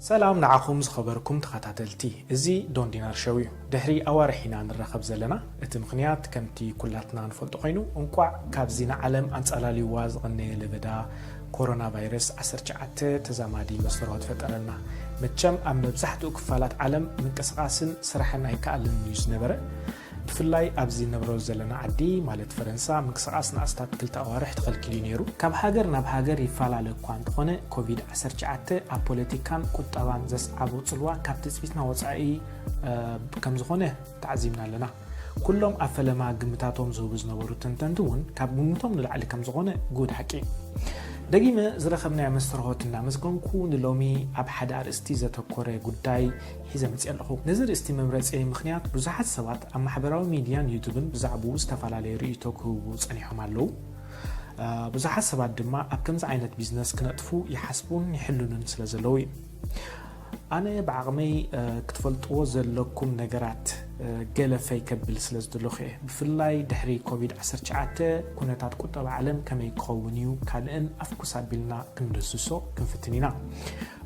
سلام نعاكم خبركم تخاتلتي ازي دون دينار شوي دحري اوارحينا نرخب زلنا اتمخنيات كمتي كلاتنا نفلطو خينو انقع كابزينا عالم انصلالي واز غني لبدا كورونا فيروس 19 تزامادي مسرات فطرنا مچم ام مبزحتو كفالات عالم منقسقاسن سرحنا يكالن نيوز نبره بفلاي ابزي نبرو زلنا عدي مالت فرنسا منقسقاسنا استات كلتا اوارح تخلكلي نيرو كاب هاجر ناب هاجر يفالال كوان تخونه كوفيد 19 ابوليتيكان قطبان زسعبو صلوا كابتسبيتنا وصاي كم زخونه تعزيمنا لنا كلهم افلما غمتاتهم زوبز نبرو تنتنتون كاب غمتهم لعلي كم زخونه غود حقي دقيمه زرخبنا مسترهوتنا مسكنكو نلومي اب حدا ارستي زتكوري غداي حزم صلخو نزر استي ممرصي مخنيات بزحات سبات ام محبراو ميديان يوتيوبن بزعبو استفالالي ريتوكو صنيحهم علو بزحات سبات دما اب كمز عينت بيزنس كنطفو يحسبون يحلون سلازلوي انا بعقمي كتفلطو زلكم نغرات قلفه يكبل سلازدلوخه بفلاي دحري كوفيد 19 كونتات قطب عالم كما يقونيو كالن افكوسا بيلنا كندسسو كنفتنينا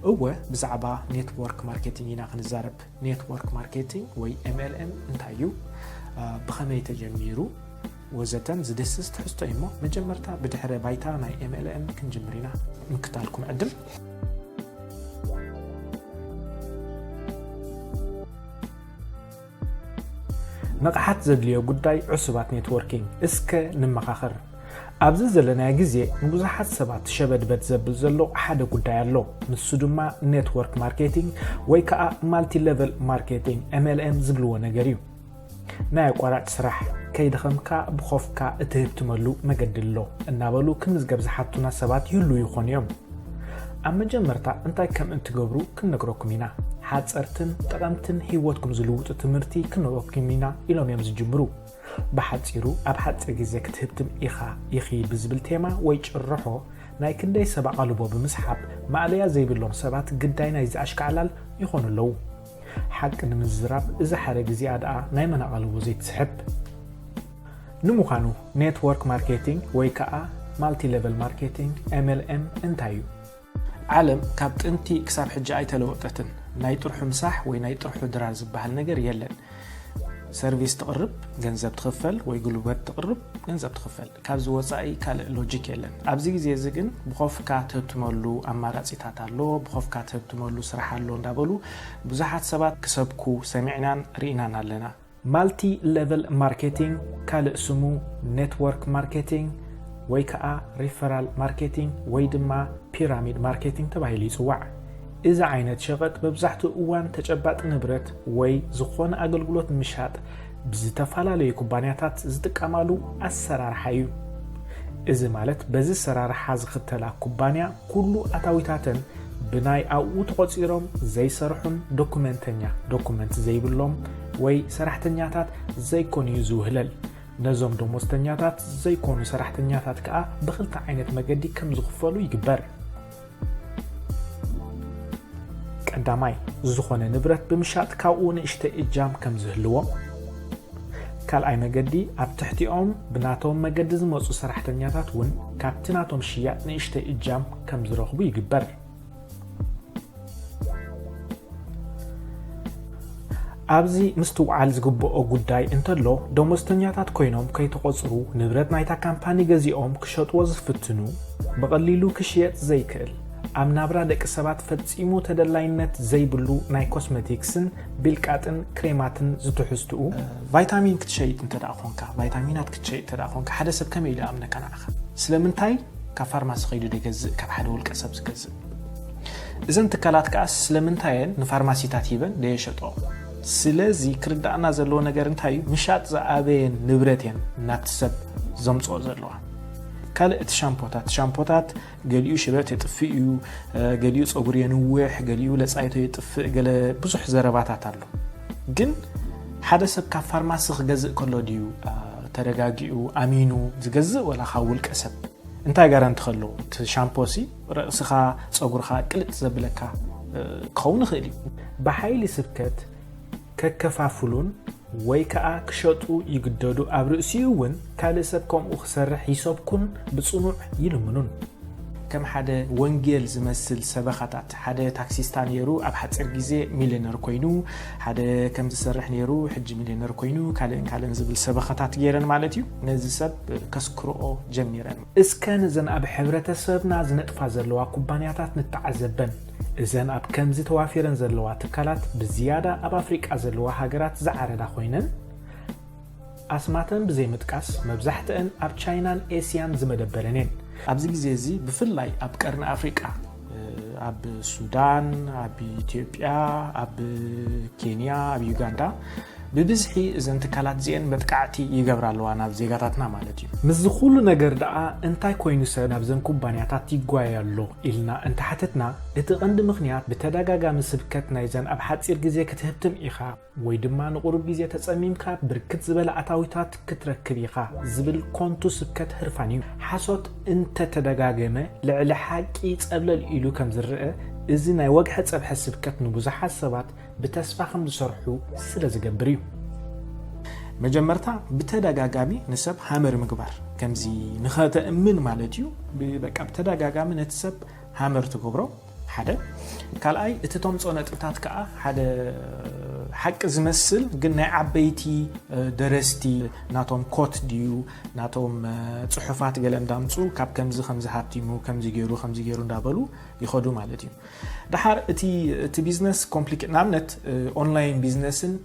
هو بزعبا نيتورك ماركتينغنا خنزارب نيتورك ماركتينغ وي MLM انتايو بخمي تجميرو وزتن زدسس تحسطو ايمو مجمرتا بدحره بايتا ناي MLM كنجمرينا نكتالكم عدم نقحت زدليو قداي عصبات نيتوركينج اسك نمخاخر ابز زلنا غزي مبزحات سبات شبد بتزبل زلو حدا قداي الله نسو دما نيتورك ماركتينج وي كا مالتي ليفل ماركتينج MLM زبلو نغريو ناي قراط سراح كيدخمكا بخوفكا اتهبتملو مقدلو انابلو كنزغب زحاتنا سبات يلو يخون يوم اما جمرتا انتاي كم انت قبرو كنقروكم هنا حاصرتن طقمتن هيوتكم زلوط تمرتي كنوكم هنا الى يمز جمرو بحصيرو اب حص غزي كتهبتم يخي بزبل تيما ويچرحو ناي كندي سبا قلبو بمسحب ماليا زي بلوم سبات قداي ناي زاشكعلال يخونلو حق نمزراب اذا حرق زياده ناي منا قلبو زي تسحب نموخانو نيتورك ماركتينج ويكا مالتي ليفل ماركتينج MLM انتايو عالم كابت انتي كساب حجة اي تلوقتتن ناي طرحو مساح وي ناي طرحو دراز بحال نجر يلن سيرفيس تقرب جنزب تخفل وي قلوبات تقرب جنزب تخفل كابز وصاي كال لوجيك يلن ابزي زي زغن بخوفكا تبتملو اماراتيتات አሎ بخوفكا تبتملو سرح አሎ እንዳበሉ ብዙሃት ሰባት ክሰብኩ ሰሚዕናን ሪኢናን አለና مالتي ليفل ماركتينج كال اسمو نتورك ماركتينج ويكا ريفرال ماركتينج ويدما بيراميد ماركتينج تبايلي صواع اذا عينت شغط ببزحتو اوان تጨባጥ ንብረት ወይ ዝኾነ አገልግሎት ምሻጥ ብዝተፋላለዩ ኩባንያታት ዝጥቀማሉ አሰራር ሓዩ እዚ ማለት በዚ ሰራር ሓዝ ከተላ ኩባንያ ኩሉ አታዊታተን ብናይ አው ተቆፂሮም ዘይሰርሑን ዶኩመንት ዘይብሎም ወይ ሰራሕተኛታት ዘይኮኑ ይዝውህለል نزوم دومستنياتات زي كونو سرحتنياتات كا بخلت عينت مجدي كم زخفلو يكبر قداماي زخونه نبرت بمشات كاون اشته اجام كم زهلو كال اي مجدي اب تحتيهم بناتهم مجدي زمصو سرحتنياتات ون كابتناتهم شيات نشته اجام كم زرخبو يكبر ابزي مستوعال زغبو غداي انتلو دومستنياتات كوينوم كيتقصرو نبرت نايتا كامباني غزيوم كشطو زفتنو بقليلو كشيت زيكل امنابرا دك سبات فصيمو تدلاينت زيبلو ناي كوسمتيكسن بيلقاتن كريماتن زتحستو فيتامين كتشيت انت داخونكا فيتامينات كتشيت تداخونكا حدا سب كميلا امنكا ناخ سلمنتاي كفارماسي خيدو دغز كاب حدا ولق سب زغز اذن تكالات كاس سلمنتاين نفارماسيتات يبن ديشطو سلازي كردانا زلو ነገር እንታይ ምሻጥ ዘአበን ንብረቴን ናትሰብ ዘምጾ ዘልዋ ካልእት ሻምፖታት ገሊኡ ሽበት ይጥፍኡ ገሊኡ ጸጉር የንውሕ ገሊኡ ለጻይቶ ይጥፍእ ገለ ብዙሕ ዘረባታት አሉ ግን ሓደ ሰብ ካብ ፋርማሲ ክገዝእ ከሎ ዲዩ ተረጋጊኡ ኣሚኑ ዝገዝእ ወላ ካውል ቀሰብ እንታይ ጋራንቲ ከሎ ሻምፖሲ ርእስኻ ፀጉርኻ ቅልጥ ዘብለካ ከውን ኽእል በሓይሊ ስብከት ከከፋፍሉን ወይ ከዓ ክሸጡ ይግደዱ ኣብ ርእሲኡ እውን ካልእ ሰብ ከምኡ ክሰርሕ ይሰብኩን ብጽኑዕ ይልምኑን ከም ሓደ ወንጌል ዝመስል ሰበኻታት ሓደ ታክሲስታ ነይሩ ኣብ ሓፂር ግዜ ሚሊዮነር ኮይኑ ሓደ ከም ዝሰርሕ ነይሩ ሕጂ ሚሊዮነር ኮይኑ ካልእን ዝብል ሰበኻታት ገይረን ማለት እዩ ነዚ ሰብ ከስክርኦ ጀሚረን እስከ ንዘን ኣብ ሕብረተሰብና ዝነጥፋ ዘለዋ ኩባንያታት ንተዓዘበን እዘን ኣብ ከምዚ ተዋፊረን ዘለዋ ትካላት ብዝያዳ ኣብ ኣፍሪቃ ዘለዋ ሃገራት ዝዓረዳ ኮይነን ኣስማተን ብዘይ ምጥቃስ መብዛሕትአን ኣብ ቻይናን ኤስያን ዝመደበረን እየን ኣብዚ ግዜ እዚ ብፍላይ ኣብ ቀርኒ ኣፍሪቃ ኣብ ሱዳን ኣብ ኢትዮጵያ ኣብ ኬንያ ኣብ ዩጋንዳ ብብዝሒ እዘን ትካላት ዚአን መጥቃዕቲ ይገብራ ኣለዋ ናብ ዜጋታትና ማለት እዩ ምስ ዝኹሉ ነገር ደኣ እንታይ ኮይኑ ሰብ ናብ ዘን ኩባንያታት ይጓያሎ ኢልና እንተሓተትና እቲ ቀንዲ ምኽንያት ብተደጋጋሚ ስብከት ናይ ዘን ኣብ ሓፂር ግዜ ክትህብትም ኢኻ ወይ ድማ ንቁሩብ ግዜ ተጸሚምካ ብርክት ዝበለ ኣታዊታት ክትረክብ ኢኻ ዝብል ኮንቱ ስብከት ህርፋን እዩ ሓሶት እንተተደጋገመ ልዕሊ ሓቂ ጸብለል ኢሉ ከም ዝርአ እዚ ናይ ወግሐ ጸብሐ ስብከት ንብዙሓት ሰባት ብተስፋ ከም ዝሰርሑ ስለ ዝገብር እዩ መጀመርታ ብተደጋጋሚ ንሰብ ሃመር ምግባር ከምዚ ንኸተእምን ማለት እዩ በቃ ብተደጋጋሚ ነቲ ሰብ ሃመር ትገብሮ ሓደ ካልኣይ እቲ ተምጾ ነጥብታት ከዓ ሓደ ሓቂ ዝመስል ግን ናይ ዓበይቲ ደረስቲ ናቶም ኮት ድዩ ናቶም ጽሑፋት ገለ እንዳምጹ ካብ ከምዚ ሃብቲሙ ከምዚ ገይሩ እንዳበሉ ይኸዱ ማለት እዩ ድሓር እቲ ቢዝነስ ኮምፕሊኬት ናምነት ኦንላይን ቢዝነስን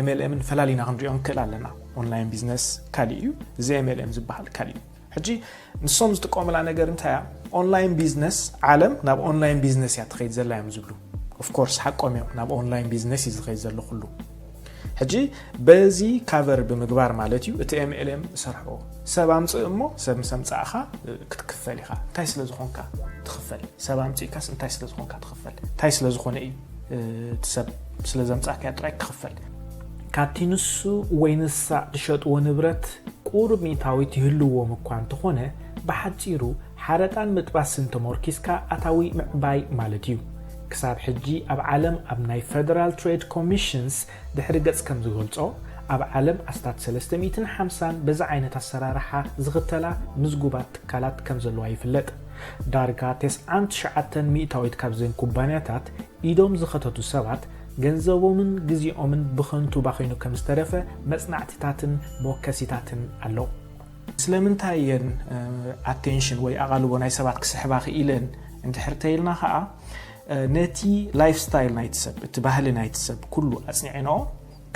MLMን ፈላሊና ክንሪኦም ክእል ኣለና ኦንላይን ቢዝነስ ካልእ እዩ እዚ MLM ዝበሃል ካልእ ሕጂ ንሶም ዝጥቀሙላ ነገር እንታይ ኦንላይን ቢዝነስ ዓለም ናብ ኦንላይን ቢዝነስ ያ ትኸይድ ዘላ እዮም ዝብሉ ኦፍ ኮርስ ሓቆም እዮም ናብ ኦንላይን ቢዝነስ ይዝኸይድ ዘሎ ኩሉ ሕጂ በዚ ካቨር ብምግባር ማለት እዩ እቲ MLM ሰርሖ ሰብ ኣምጽእ እሞ ሰብ ምሰምጻእኻ ክትክፈል ኢኻ እንታይ ስለ ዝኾንካ ትኽፈል ሰብ ኣምጽኢካስ እንታይ ስለ ዝኾንካ ትኽፈል እንታይ ስለ ዝኾነ እዩ ሰብ ስለ ዘምጻእካ ጥራይ ክኽፈል ካብቲ ንሱ ወይ ንሳ ዝሸጥዎ ንብረት ቁሩብ ሚእታዊት ይህልዎም እኳ እንተኾነ ብሓፂሩ ሓረጣን ምጥባስን ተሞርኪስካ ኣታዊ ምዕባይ ማለት እዩ ክሳብ ሕጂ ኣብ ዓለም ኣብ ናይ ፌደራል ትሬድ ኮሚሽንስ ድሕሪ ገጽ ከም ዝገልጾ ኣብ ዓለም ኣስታት 350 በዛ ዓይነት ኣሰራርሓ ዝኽተላ ምዝጉባት ትካላት ከም ዘለዋ ይፍለጥ ዳርጋ 99 ሚእታዊት ካብ ዘን ኩባንያታት ኢዶም ዝኸተቱ ሰባት ገንዘቦምን ግዜኦምን ብኸንቱ ባኺኑ ከም ዝተረፈ መጽናዕትታትን ሞከሲታትን ኣለዉ ስለምንታይ የን ኣቴንሽን ወይ ኣቓልቦ ናይ ሰባት ክስሕባ ክኢለን እንድሕርተይልና ከዓ ነቲ ላይፍ ስታይል ናይቲ ሰብ እቲ ባህሊ ናይቲ ሰብ ኩሉ ኣጽኒዕንኦ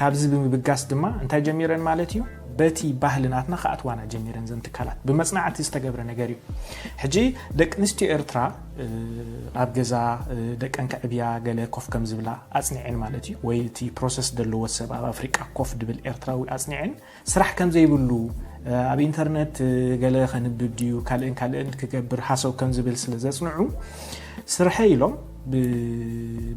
ካብዚ ብምብጋስ ድማ እንታይ ጀሚረን ማለት እዩ በቲ ባህልናትና ከኣትዋና ጀሚረን ዘን ትካላት ብመጽናዕቲ ዝተገብረ ነገር እዩ ሕጂ ደቂ ኣንስትዮ ኤርትራ ኣብ ገዛ ደቀን ከዕብያ ገለ ኮፍ ከም ዝብላ ኣጽኒዕን ማለት እዩ ወይ እቲ ፕሮሰስ ዘለዎ ሰብ ኣብ ኣፍሪቃ ኮፍ ድብል ኤርትራዊ ኣጽኒዕን ስራሕ ከም ዘይብሉ ኣብ ኢንተርኔት ገለ ከንብብ ድዩ ካልእን ክገብር ሓሰብ ከም ዝብል ስለ ዘጽንዑ ስርሐ ኢሎም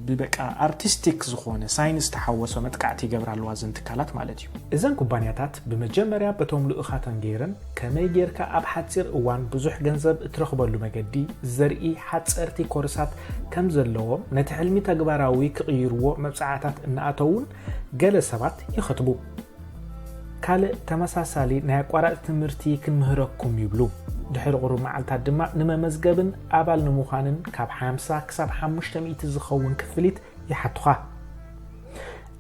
ብበቃ አርቲስቲክ ዝኾነ ሳይንስ ተሓወሰ መጥቃዕቲ ይገብራ ኣለዋ ዘን ትካላት ማለት እዩ እዘን ኩባንያታት በመጀመርያ በቶም ልኡኻተን ገይረን ከመይ ጌርካ ኣብ ሓፂር እዋን ብዙሕ ገንዘብ እትረኽበሉ መገዲ ዘርኢ ሓፀርቲ ኮርሳት ከም ዘለዎም ነቲ ሕልሚ ተግባራዊ ክቕይርዎ መብጻዕታት እናኣተውን ገለ ሰባት ይኸትቡ ካልእ ተመሳሳሊ ናይ ኣቋራጭ ትምህርቲ ክንምህረኩም ይብሉ ድሕሪ ቁሩብ መዓልታት ድማ ንመመዝገብን ኣባል ንምዃንን ካብ 50 ክሳብ 500 ዝኸውን ክፍሊት ይሓትኻ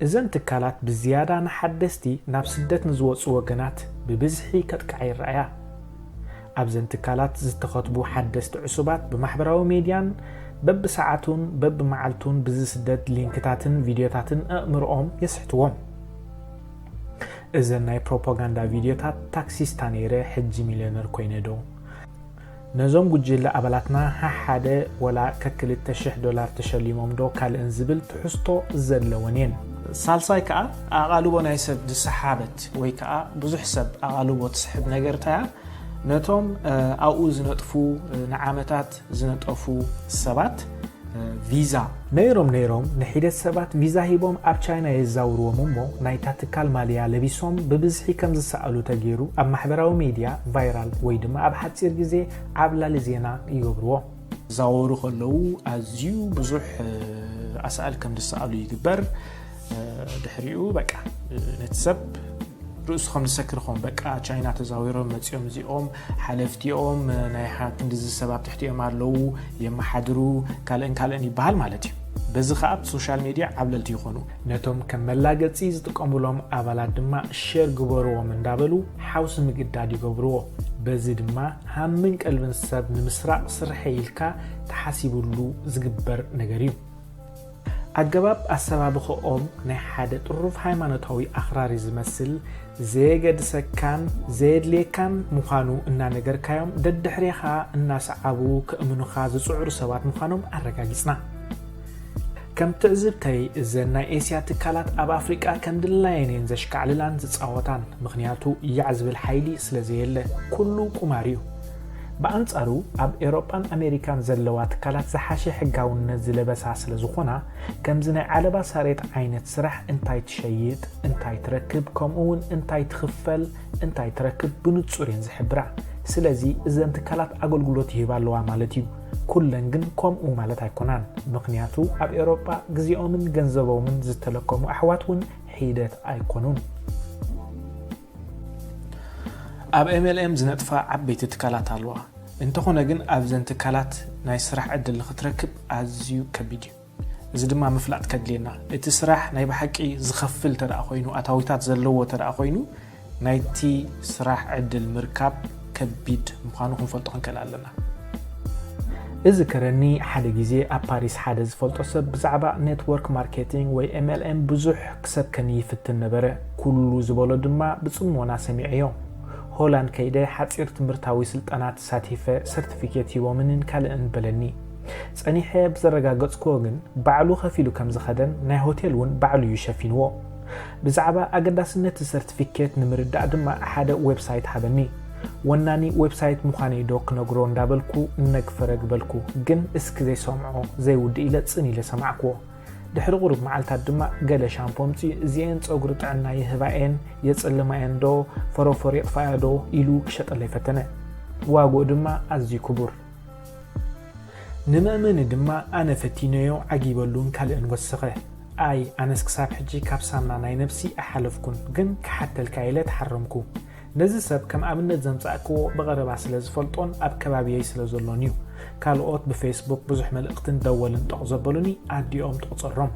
እዘን ትካላት ብዝያዳ ንሓደስቲ ናብ ስደት ንዝወፁ ወገናት ብብዝሒ ከጥቃዓ ይረኣያ ኣብዘን ትካላት ዝተኸትቡ ሓደስቲ ዕሱባት ብማሕበራዊ ሚድያን በብሰዓቱን በብመዓልቱን ብዝስደት ሊንክታትን ቪድዮታትን ኣእምሮኦም የስሕትዎም እዘን ናይ ፕሮፓጋንዳ ቪድዮታት ታክሲስታ ነይረ ሕጂ ሚሊዮነር ኮይነ ዶ ነዞም ጉጅለ ኣባላትና ሓደ ወላ $2,000 ተሸሊሞም ዶ ካልእን ዝብል ትሕዝቶ ዘለወን እየን ሳልሳይ ከዓ ኣቓልቦ ናይ ሰብ ዝሰሓበት ወይ ከዓ ብዙሕ ሰብ ኣቓልቦ ትስሕብ ነገር ታያ ነቶም ኣብኡ ዝነጥፉ ንዓመታት ዝነጠፉ ሰባት ቪዛ ነይሮም ንሒደት ሰባት ቪዛ ሂቦም ኣብ ቻይና የዛውርዎም እሞ ናይታ ትካል ማልያ ለቢሶም ብብዝሒ ከም ዝሰኣሉ ተገይሩ ኣብ ማሕበራዊ ሚድያ ቫይራል ወይ ድማ ኣብ ሓፂር ግዜ ዓብላሊ ዜና ይገብርዎ ዛውሩ ከለው ኣዝዩ ብዙሕ ኣሰኣል ከም ዝሰኣሉ ይግበር ድሕሪኡ በቃ ነትሰብ ርእስኩም ዝሰክርኩም በቃ ቻይና ተዛዊሮም መጽዮም እዚኦም ሓለፍቲኦም ናይ ሓክን ዝሰባት ትሕቲኦም ኣለው የማሓድሩ ካልእን ይባሃል ማለት እዩ በዚ ኸኣብ ሶሻል ሚድያ ዓብለልቲ ይኾኑ ነቶም ከም መላገጺ ዝጥቀሙሎም ኣባላት ድማ ሼር ግበርዎም እንዳበሉ ሓውስ ምግዳድ ይገብርዎ በዚ ድማ ሃምን ቀልብን ሰብ ንምስራቅ ስርሐ ኢልካ ተሓሲቡሉ ዝግበር ነገር እዩ ኣገባብ ኣሰባብኾኦም ናይ ሓደ ጥሩፍ ሃይማኖታዊ ኣኽራሪ ዝመስል ዘገድሰካን ዘድልየካን ምዃኑ እናነገርካዮም ደድሕሪኻ እናሰዓቡ ክእምኑኻ ዝጽዕሩ ሰባት ምዃኖም ኣረጋጊጽና ከም ትዕዝብተይ እዘን ናይ ኤስያ ትካላት ኣብ ኣፍሪቃ ከም ድላየንን ዘሽካዕልላን ዝጻወታን ምኽንያቱ ያዕዝብል ሓይሊ ስለዘየለ ኩሉ ቁማር እዩ በአንጻሩ ኣብ ኤሮፓን ኣሜሪካን ዘለዋ ትካላት ዝሓሸ ሕጋውነት ዝለበሳ ስለ ዝኾና ከምዚ ናይ ዓለባ ሳሬት ዓይነት ስራሕ እንታይ ትሸይጥ እንታይ ትረክብ ከምኡውን እንታይ ትኽፈል እንታይ ትረክብ ብንጹር ዝሕብራ ስለዚ እዘን ትካላት ኣገልግሎት ይህባ ኣለዋ ማለት እዩ ኩለን ግን ከምኡ ማለት ኣይኮናን ምኽንያቱ ኣብ ኤሮፓ ግዜኦምን ገንዘቦምን ዝተለከሙ ኣሕዋት እውን ሂደት ኣይኮኑን ኣብ MLM ዝነጥፋ ዓበይቲ ትካላት ኣለዋ እንተኾነ ግን ኣብ ዘን ትካላት ናይ ስራሕ ዕድል ንኽትረክብ ኣዝዩ ከቢድ እዩ እዚ ድማ ምፍላጥ ከድልየና እቲ ስራሕ ናይ ብሓቂ ዝኸፍል ተደኣ ኮይኑ ኣታዊታት ዘለዎ ተደኣ ኮይኑ ናይቲ ስራሕ ዕድል ምርካብ ከቢድ ምዃኑ ክንፈልጦ ክንከል ኣለና እዚ ከረኒ ሓደ ግዜ ኣብ ፓሪስ ሓደ ዝፈልጦ ሰብ ብዛዕባ ኔትወርክ ማርኬቲንግ ወይ MLM ብዙሕ ክሰብ ከኒ ይፍትን ነበረ ኩሉ ዝበሎ ድማ ብጽሞና ሰሚዕዮ ሆላንድ ከይደ ሓፂር ትምህርታዊ ስልጠናት ሳቲፈ ሰርቲፊኬት ሂቦምንን ካልእን በለኒ ጸኒሐ ብዘረጋገጽክዎ ግን ባዕሉ ኸፊሉ ከም ዝኸደን ናይ ሆቴል እውን ባዕሉ ይሸፊንዎ ብዛዕባ ኣገዳስነት ሰርቲፊኬት ንምርዳእ ድማ ሓደ ዌብሳይት ሃበኒ ወናኒ ዌብሳይት ምዃነ ዶ ክነግሮ እንዳበልኩ ነግፈረ ግበልኩ ግን እስኪ ዘይሰምዖ ዘይውድ ኢለ ጽን ኢለ ሰማዕክዎ ድሕሪ ቁሩብ መዓልታት ድማ ገለ ሻምፖምፂ እዚአን ፀጉሪ ጥዕና ይህባኤን የጽልማኤን ዶ ፈሮፎር የጥፋያዶ ኢሉ ክሸጠለይ ፈተነ ዋጎ ድማ ኣዝዩ ክቡር ንምእምን ድማ ኣነ ፈቲነዮ ዓጊበሉን ካልእን ወስኸ ኣይ ኣነስ ክሳብ ሕጂ ካብ ሳምና ናይ ነፍሲ ኣሓለፍኩን ግን ክሓተልካ ኢለ ተሓረምኩ ነዚ ሰብ ከም ኣብነት ዘምጻእክዎ ብቐረባ ስለ ዝፈልጦን ኣብ ከባቢየይ ስለ ዘሎን እዩ ካልኦት ብፌስቡክ ብዙሕ መልእኽትን ደወልን ጠቕ ዘበሉኒ ኣዲኦም ተቆጸሮም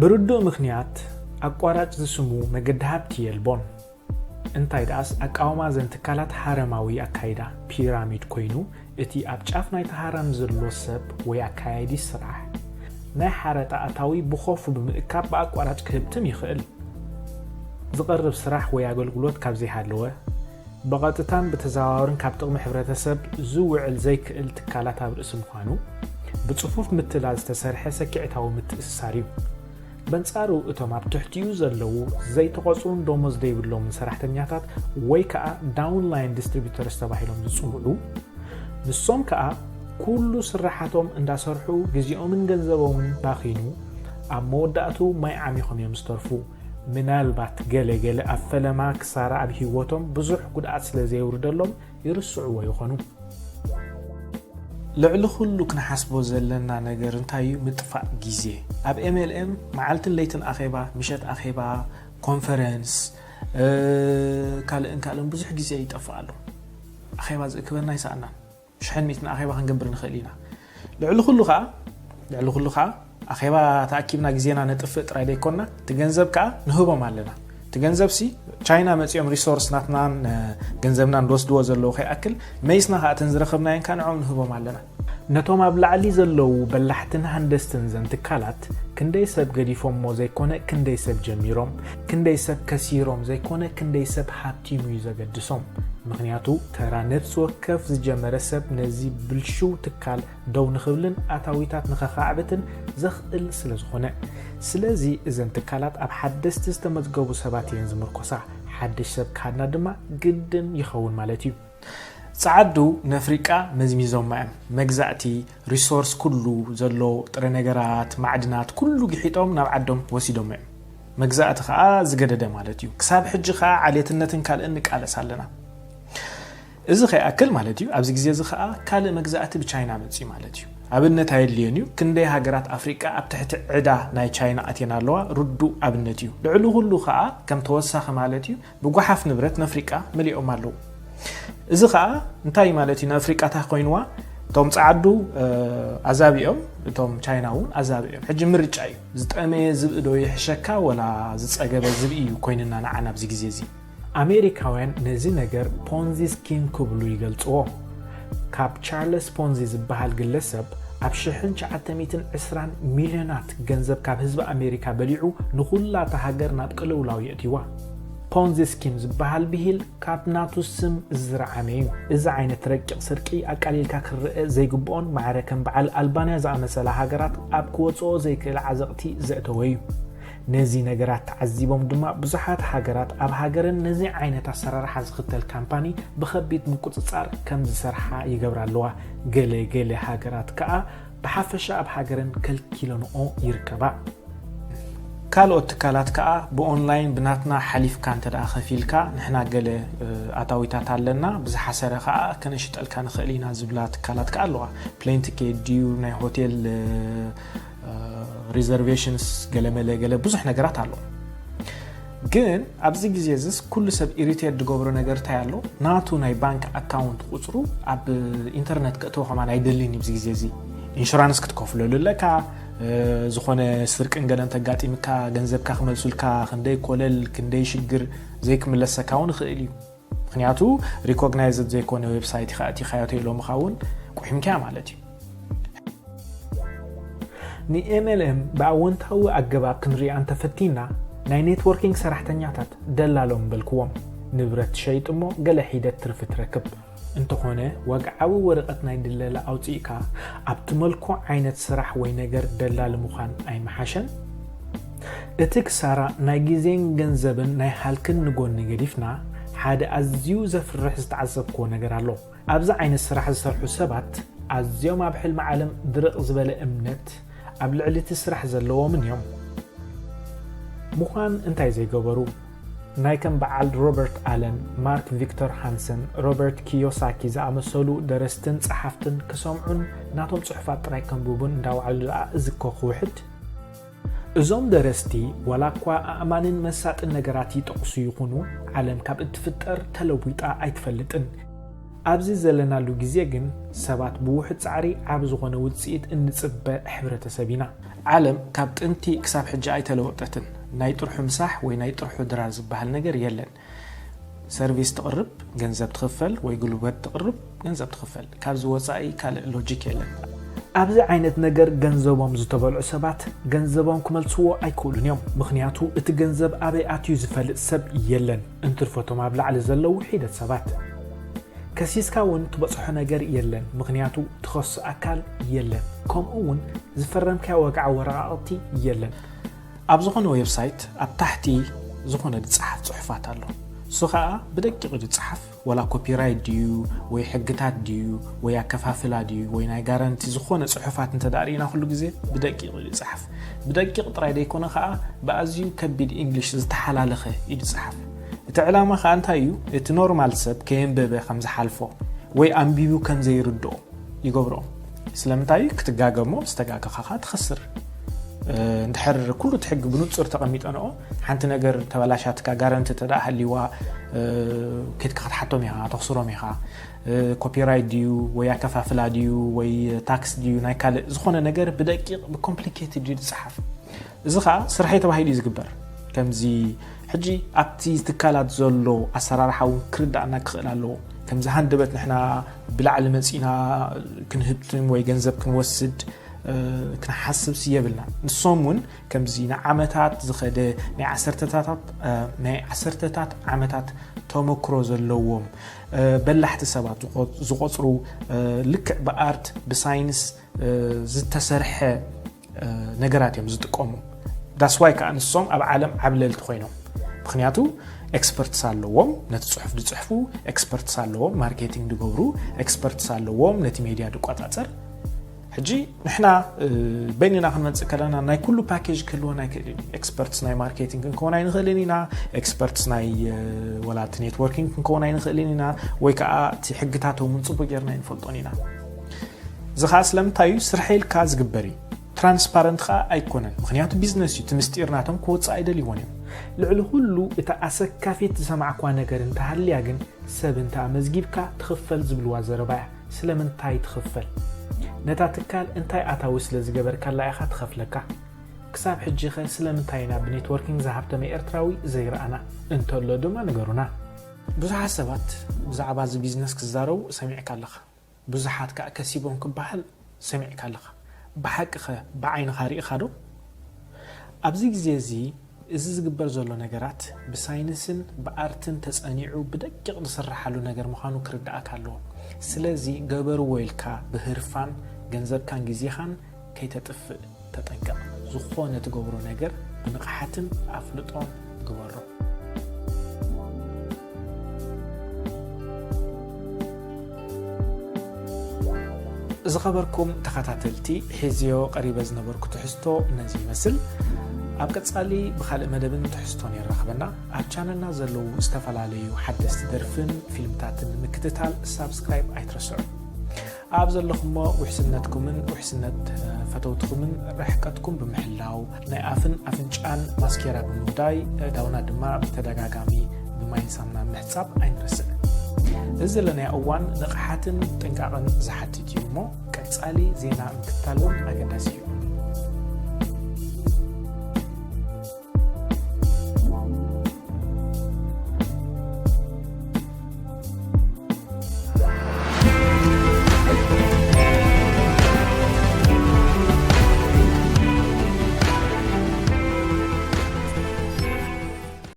ብርዱእ ምኽንያት ኣቋራጭ ዝስሙ መገዲ ሃብቲ የልቦን እንታይ ዳስ ኣቃውማ ዘን ትካላት ሃረማዊ ኣካይዳ ፒራሚድ ኮይኑ እቲ ኣብ ጫፍ ናይ ተሃራም ዘሎ ሰብ ወይ ኣካያዲ ስራሕ ናይ ሓረጣ ኣታዊ ብኾፉ ብምእካብ ብኣቋራጭ ክህብትም ይኽእል ዝቐርብ ስራሕ ወይ ኣገልግሎት ካብ ዘይሃለወ بقطتان بتزاورن ካብ ጥቕሚ ሕብረተሰብ ዝውዕል ዘይክእል ትካላት ኣብ ርእሲ ምዃኑ ብጽፉፍ ምትላል ዝተሰርሐ ሰኪዕታዊ ምትእስሳር እዩ በንጻሩ እቶም ኣብ ትሕቲኡ ዘለዉ ዘይተቆጽሩን ደሞዝ ዘይብሎም ሰራሕተኛታት ወይ ከዓ ዳውንላይን ዲስትሪቢዩተርስ ተባሂሎም ዝጽውዑ ንሶም ከዓ ኩሉ ስራሓቶም እንዳሰርሑ ግዜኦምን ገንዘቦምን ባኺኑ ኣብ መወዳእቱ ማይ ዓሚኾም እዮም ዝተርፉ ምናልባት ገለገለ ኣብ ፈለማ ክሳራ ኣብ ህይወቶም ብዙሕ ጉድኣት ስለ ዘይውርደሎም ይርስዑዎ ይኾኑ ልዕሊ ኩሉ ክንሓስቦ ዘለና ነገር እንታይ እዩ ምጥፋእ ግዜ ኣብ MLM መዓልትን ለይትን ኣኼባ ምሸት ኣኼባ ኮንፈረንስ ካልእን ብዙሕ ግዜ ይጠፋእ ኣሎ ኣኼባ ዝእክበና ይሰኣና ሽሕን ሚትን ኣኼባ ክንገብር ንኽእል ኢና ልዕሊ ኩሉ ከዓ ኣኼባ ተኣኪብና ግዜና ነጥፍእ ጥራይ ደይኮንና ትገንዘብ ከዓ ንህቦም ኣለና ትገንዘብ ሲ ቻይና መጽዮም ሪሶርስ ናትናን ገንዘብና ንወስድዎ ዘለዉ ኸይኣክል መይስና ከዓ ተንዝረኸብናየን ካንዖም ንህቦም ኣለና ነቶም ኣብ ላዕሊ ዘለዉ በላሕትን ሃንደስትን ዘን ትካላት ክንደይ ሰብ ገዲፎሞ ዘይኮነ ክንደይ ሰብ ጀሚሮም ክንደይ ሰብ ከሲሮም ዘይኮነ ክንደይ ሰብ ሃብቲሙ እዩ ዘገድሶም ምክንያቱ ተራ ነፍሲ ወከፍ ዝጀመረ ሰብ ነዚ ብልሹው ትካል ደው ንኽብልን ኣታዊታት ንኸኻዕበትን ዘኽእል ስለ ዝኾነ ስለዚ እዘን ትካላት ኣብ ሓደስቲ ዝተመዝገቡ ሰባት እየን ዝምርኮሳ ሓድሽ ሰብ ካድና ድማ ግድን ይኸውን ማለት እዩ صعدو نفريقا مزميزوم ماهم مجزاتي ريسورس كله زلو طر نغرات معدنات كله غحيطوم ناب عدوم وسيدوم ماهم مجزات خا زغدده مالتيو كساب حج خا عليتنتن كالن قالسالنا اذا خا اكل مالتيو ابز غزي ز خا كال مجزات بچاينا مصي مالتيو ابنت هايلينيو كندي هاغرات افريقيا اب تحت عدا ناي تشاينا اتينا لوا ردو ابنتيو دعلو كله خا كم توسخ مالتيو بغحف نبرت نفريقا مليو مالو إذا خا نتاي مالتي نافريقا تا خوينوا توم صعدو عذابيهم توم تشايناون عذابيهم حج مرچاي زطمه زبدو يحشكا ولا زصغبه زبيو كويننا نعنا بزي غزيزي امريكاوين نزي ነገር ፖንዚ ስኪም ክብሉ ይገልጽዎ ካብ ቻርልስ ፖንዚ ዝበሃል ግለሰብ ኣብ 1920 ሚሊዮናት ገንዘብ ካብ ህዝቢ ኣሜሪካ በሊዑ ንኹላታ ሃገር ናብ ቅልውላው የእትዋ ፖንዚ ስኪም ዝበሃል ብሂል ካብ ናቱ ስም ዝረዓመዩ እዚ ዓይነት ረቂቕ ስርቂ ኣቃሊልካ ክርአ ዘይግብኦን ማዕረከን በዓል ኣልባንያ ዝኣመሰላ ሃገራት ኣብ ክወፅኦ ዘይክእል ዓዘቕቲ ዘእተወዩ ነዚ ነገራት ተዓዚቦም ድማ ብዙሓት ሃገራት ኣብ ሃገርን ነዚ ዓይነት ኣሰራርሓ ዝኽተል ካምፓኒ ብኸቢድ ምቁፅጻር ከም ዝሰርሓ ይገብራለዋ ገለ ሃገራት ከዓ ብሓፈሻ ኣብ ሃገርን ከልኪሎንኦ ይርከባ ካልኦት ትካላት ከዓ ብኦንላይን ብናትና ሓሊፍካ እንተዳ ኸፊልካ ንሕና ገለ ኣታዊታት ኣለና ብዝሓሰረ ከዓ ከነሽጠልካ ንኽእል ኢና ዝብላ ትካላት ከዓ ኣለዋ ፕሌን ቲኬት ዲዩ ናይ ሆቴል reservations ገለ ብዙሕ ነገራት ኣሎ ግን ኣብዚ ግዜ ዝስ ኩሉ ሰብ ኢሪቴት ድገብሮ ነገር ታያሎ ናቱ ናይ ባንክ ኣካውንት ቁጽሩ ኣብ ኢንተርኔት ከእተው ከማን አይደልኒ ኣብዚ ግዜ እዚ ኢንሹራንስ ክትከፍለሉ ለካ ዝኾነ ስርቅን ገለን ተጋጢምካ ገንዘብካ ክመልሱልካ ክንደይ ኮለል ክንደይ ሽግር ዘይክምለሰካውን ክእል እዩ ምክንያቱ ሪኮግናይዝድ ዘይኮነ ዌብሳይት ኻቲ ኻዮቴሎም ኻውን ቁሕምካ ማለት እዩ ኒ MLM ባወንታው አገባብ ክንሪያ አንተ ፈቲና ናይ ኔትወርኪንግ ሰራሕተኛታት ደላሎም በልክዎም ንብረት ሸይጥሞ ገለ ሂደት ትርፍ ትረክብ እንተኾነ ወግዓዊ ወረቀት ናይ ድለላ አውጪካ ኣብትመልኩ ዓይነት ስራሕ ወይ ነገር ደላል ምዃን ኣይመሓሸን እትክ ሳራ ናይ ጊዜን ገንዘብን ናይ ሃልክን ንጎን ገዲፍና ሓደ ኣዝዩ ዘፍርሕ ዝተዓዘብኮ ነገር ኣሎ ኣብዛ ዓይነት ስራሕ ዝሰርሑ ሰባት ኣዝዮም ኣብ ሕልም ዓለም ድርቕ ዝበለ እምነት ኣብ ልዕሊት ስራሕ ዘለዎም እዮም ምዃን እንታይ ዘይገበሩ ናይ ከም በዓል ሮበርት አለን ማርክ ቪክተር ሃንሰን ሮበርት ኪዮሳኪ ዝኣመሰሉ ደረስትን ጸሓፍትን ክሰምዑን ናቶም ጽሑፋት ጥራይ ከንብቡን እንዳውዓሉ ዝኮኹ ውሕድ እዞም ደረስቲ ወላኳ ኣእማንን መሳጥን ነገራት ይጠቕሱ ይኹኑ ዓለም ካብ እትፍጠር ተለዊጣ ኣይትፈልጥን ኣብዚ ዘለናሉ ግዜ ግን ሰባት ብውሕድ ጻዕሪ ኣብ ዝኾነ ውጽኢት እንጽበ ሕብረተሰብ ኢና ዓለም ካብ ጥንቲ ክሳብ ሕጂ ኣይተለወጠትን ናይ ጥርሑ ምሳሕ ወይ ናይ ጥርሑ ድራር ዝበሃል ነገር የለን ሰርቪስ ተቕርብ ገንዘብ ትኽፈል ወይ ጉልበት ተቕርብ ገንዘብ ትኽፈል ካብዚ ወጻኢ ካልእ ሎጂክ የለን ኣብዚ ዓይነት ነገር ገንዘቦም ዝተበልዑ ሰባት ገንዘቦም ክመልስዎ ኣይክእሉን እዮም ምኽንያቱ እቲ ገንዘብ ኣበይ ኣትዩ ዝፈልጥ ሰብ የለን እንትርፈቶም ኣብ ላዕሊ ዘለዉ ሒደት ሰባት ከሲስካውን ትበጽሖ ነገር የለን ምኽንያቱ ትኸስ ኣካል የለን ከምኡውን ዝፈረምካ ወግዓ ወረቓቕቲ የለን ኣብ ዝኾነ ዌብሳይት ኣብ ታሕቲ ዝኾነ ድጽሓፍ ጽሑፋት ኣሎ እሱ ከዓ ብደቂቕ ድጽሓፍ ወላ ኮፒራይት ድዩ ወይ ሕግታት ድዩ ወይ ኣከፋፍላ ድዩ ወይ ናይ ጋራንቲ ዝኾነ ጽሑፋት እንተዳሪና ኩሉ ግዜ ብደቂቕ ድጽሓፍ ብደቂቕ ጥራይ ደይኮነ ከዓ ብኣዝዩ ከቢድ እንግሊሽ ዝተሓላለኸ ይድጽሓፍ እቲ ዕላማ ከዓ እንታይ እዩ እቲ ኖርማል ሰብ ከየንበበ ከም ዝሓልፎ ወይ ኣንቢቡ ከም ዘይርድኦ ይገብሮ ስለምንታይ ክትጋገሞ ዝተጋገኻ ትኸስር እንድሕር ኩሉ ትሕግ ብንጹር ተቐሚጠንኦ ሓንቲ ነገር ተበላሻትካ ጋራንቲ ተዳሃሊዋ ከትካ ክትሓቶም ኢኻ ተኽስሮም ኢኻ ኮፒራይት ድዩ ወይ ኣከፋፍላ ድዩ ወይ ታክስ ድዩ ናይ ካልእ ዝኾነ ነገር ብደቂቕ ብኮምፕሊኬትድ ድጽሓፍ እዚ ከዓ ስራሕይ ተባሂሉ ዝግበር ከምዚ ሕጂ ኣብቲ ትካላት ዘሎ ኣሰራርሓውን ክርዳእና ክኽእል ኣለዎ ከምዚ ሃንደበት ንሕና ብላዕሊ መፂና ክንህብትን ወይ ገንዘብ ክንወስድ ክንሓስብ የብልና ንሶም እውን ከምዚ ንዓመታት ዝኸደ ናይ ዓሰርተታት ዓመታት ተመክሮ ዘለዎም በላሕቲ ሰባት ዝቆፅሩ ልክዕ ብኣርት ብሳይንስ ዝተሰርሐ ነገራት እዮም ዝጥቀሙ ዳስ ዋይ ከዓ ንሶም ኣብ ዓለም ዓብለልቲ ኮይኖም ምክንያቱ ኤክስፐርትስ ኣለዎም ነቲ ጽሑፍ ድጽሕፉ ኤክስፐርትስ ኣለዎም ማርኬቲንግ ድገብሩ ኤክስፐርትስ ኣለዎም ነቲ ሚድያ ድቆጻጸር ሕጂ ንሕና በይንና ክንመጽእ ከለና ናይ ኩሉ ፓኬጅ ክህልወና ይክእል ኤክስፐርትስ ናይ ማርኬቲንግ ክንከውን ኣይንኽእልን ኢና ኤክስፐርትስ ናይ ወላት ኔትወርኪንግ ክንከውን ኣይንኽእልን ኢና ወይ ከዓ እቲ ሕግታቶም ጽቡቕ ጌርና ይንፈልጦን ኢና ዝኻ ስለምንታይ ስርሒልካ ዝግበር እዩ ትራንስፓረንት ካ ኣይኮነን ምክንያቱ ቢዝነስ እዩ ትምስጢርናቶም ክወጽእ ኣይደልይዎን እዮም ልዕሊ ሁሉ እታ ኣሰካፊት ዝሰማዕኳ ነገር እንተሃልያ ግን ሰብ እንታ መዝጊብካ ትኽፈል ዝብልዋ ዘረባያ ስለምንታይ ትኽፈል ነታ ትካል እንታይ ኣታዊ ስለ ዝገበርካላ ኢኻ ትኸፍለካ ክሳብ ሕጂ ኸ ስለምንታይ ኢና ብኔትወርኪንግ ዝሃብተመ ኤርትራዊ ዘይረኣና እንተሎ ድማ ነገሩና ብዙሓት ሰባት ብዛዕባ እዚ ቢዝነስ ክዛረቡ ሰሚዕካ ኣለኻ ብዙሓት ከዓ ከሲቦም ክበሃል ሰሚዕካ ኣለኻ ብሓቂ ኸ ብዓይንኻ ሪኢኻ ዶ ኣብዚ ግዜ እዚ እዚ ዝግበር ዘሎ ነገራት ብሳይንስን ብኣርትን ተጸኒዑ ብደቂቕ ዝስራሓሉ ነገር ምዃኑ ክርዳእካ ኣለዎ ስለዚ ገበርዎ ኢልካ ብህርፋን ገንዘብካን ግዜኻን ከይተጥፍእ ተጠንቀቕ ዝኾነ ትገብሮ ነገር ብንቕሓትን ኣፍልጦን ግበሮ ዝኸበርኩም ተኸታተልቲ ሒዝዮ ቀሪበ ዝነበርኩ ትሕዝቶ ነዚ ይመስል ኣብ ቀጻሊ ብኻልእ መደብን ትሕዝቶን ይራኸበና ኣብ ቻነልና ዘለዉ ዝተፈላለዩ ሓደስቲ ደርፍን ፊልምታትን ምክትታል ሳብስክራይብ ኣይትረስዑ ኣብ ዘለኹሞ ውሕስነትኩምን ውሕስነት ፈተውትኩምን ርሕቀትኩም ብምሕላው ናይ ኣፍን ኣፍንጫን ማስኬራ ብምውዳይ ዳውና ድማ ብተደጋጋሚ ብማይንሳምና ምሕጻብ ኣይንረስዕ እዚ ዘለናይ እዋን ንቕሓትን ጥንቃቕን ዝሓትት እዩ እሞ ቀጻሊ ዜና ምክትታል እውን ኣገዳሲ እዩ